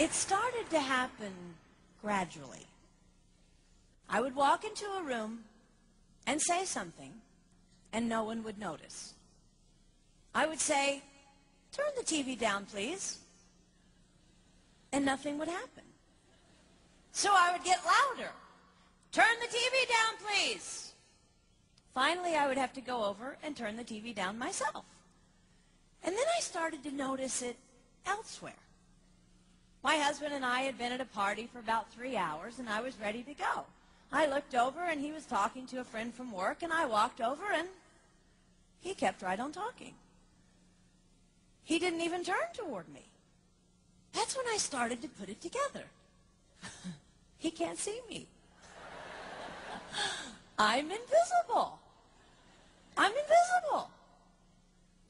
It started to happen gradually. I would walk into a room and say something, and no one would notice. I would say, "Turn the TV down, please," and nothing would happen. So I would get louder. "Turn the TV down, please." Finally, I would have to go over and turn the TV down myself. And then I started to notice it elsewhere. My husband and I had been at a party for about 3 hours, and I was ready to go. I looked over, and he was talking to a friend from work, and I walked over, and he kept right on talking. He didn't even turn toward me. That's when I started to put it together. He can't see me. I'm invisible. I'm invisible.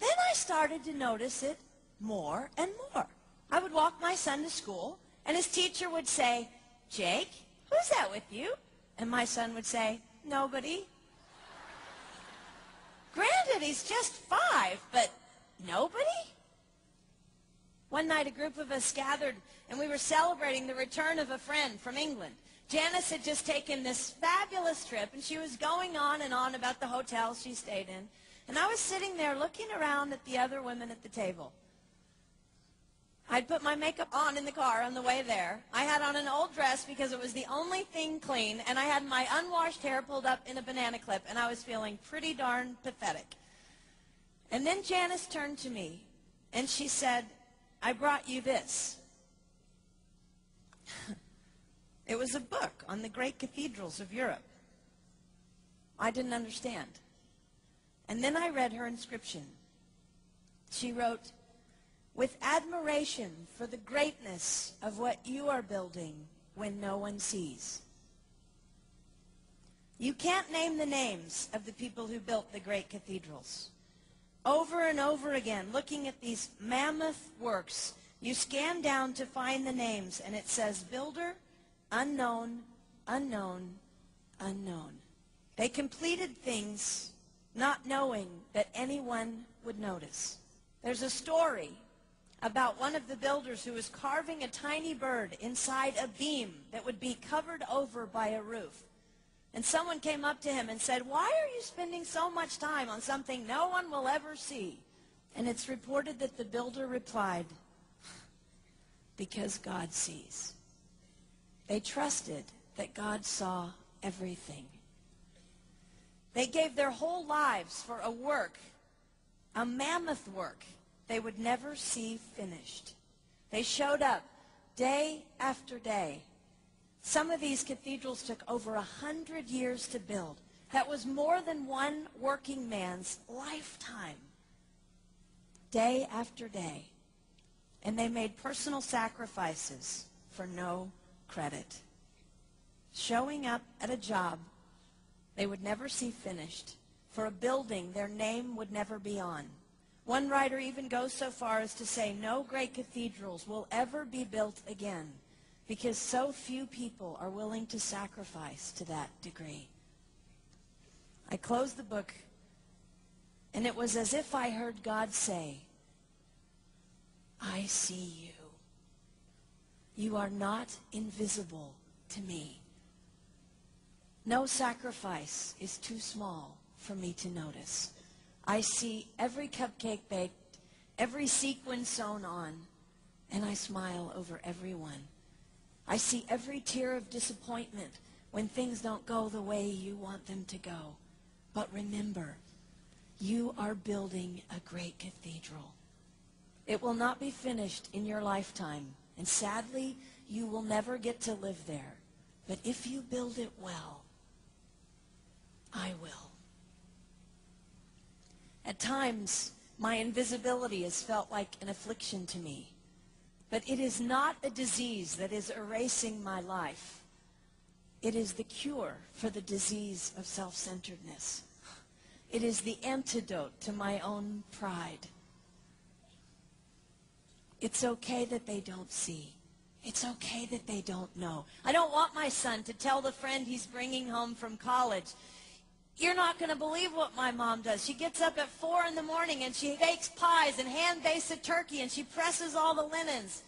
Then I started to notice it more and more. I would walk my son to school, and his teacher would say, "Jake, who's that with you?" And my son would say, "Nobody." Granted, he's just 5, but nobody? One night, a group of us gathered, and we were celebrating the return of a friend from England. Janice had just taken this fabulous trip, and she was going on and on about the hotel she stayed in. And I was sitting there looking around at the other women at the table. I'd put my makeup on in the car on the way there. I had on an old dress because it was the only thing clean, and I had my unwashed hair pulled up in a banana clip, and I was feeling pretty darn pathetic. And then Janice turned to me, and she said, "I brought you this." It was a book on the great cathedrals of Europe. I didn't understand. And then I read her inscription. She wrote, "With admiration for the greatness of what you are building when no one sees." You can't name the names of the people who built the great cathedrals. Over and over again, looking at these mammoth works, you scan down to find the names, and it says, "Builder, unknown, unknown, unknown." They completed things not knowing that anyone would notice. There's a story about one of the builders who was carving a tiny bird inside a beam that would be covered over by a roof. And someone came up to him and said, "Why are you spending so much time on something no one will ever see?" And it's reported that the builder replied, "Because God sees." They trusted that God saw everything. They gave their whole lives for a work, a mammoth work they would never see finished. They showed up day after day. Some of these cathedrals took over 100 years to build. That was more than one working man's lifetime. Day after day. And they made personal sacrifices for no credit. Showing up at a job they would never see finished, for a building their name would never be on. One writer even goes so far as to say no great cathedrals will ever be built again because so few people are willing to sacrifice to that degree. I closed the book, and it was as if I heard God say, "I see you. You are not invisible to me. No sacrifice is too small for me to notice. I see every cupcake baked, every sequin sewn on, and I smile over everyone. I see every tear of disappointment when things don't go the way you want them to go. But remember, you are building a great cathedral. It will not be finished in your lifetime, and sadly, you will never get to live there. But if you build it well, I will." At times, my invisibility has felt like an affliction to me. But it is not a disease that is erasing my life. It is the cure for the disease of self-centeredness. It is the antidote to my own pride. It's okay that they don't see. It's okay that they don't know. I don't want my son to tell the friend he's bringing home from college, "You're not going to believe what my mom does. She gets up at 4 in the morning and she bakes pies and hand-bastes a turkey and she presses all the linens."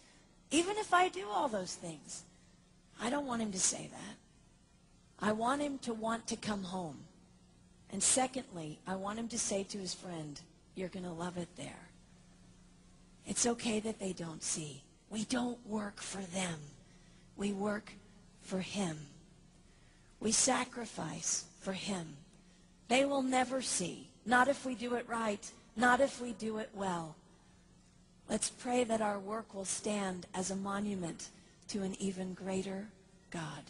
Even if I do all those things, I don't want him to say that. I want him to want to come home. And secondly, I want him to say to his friend, you're going to love it there. It's okay that they don't see. We don't work for them. We work for him. We sacrifice for him. They will never see. Not if we do it right. Not if we do it well. Let's pray that our work will stand as a monument to an even greater God.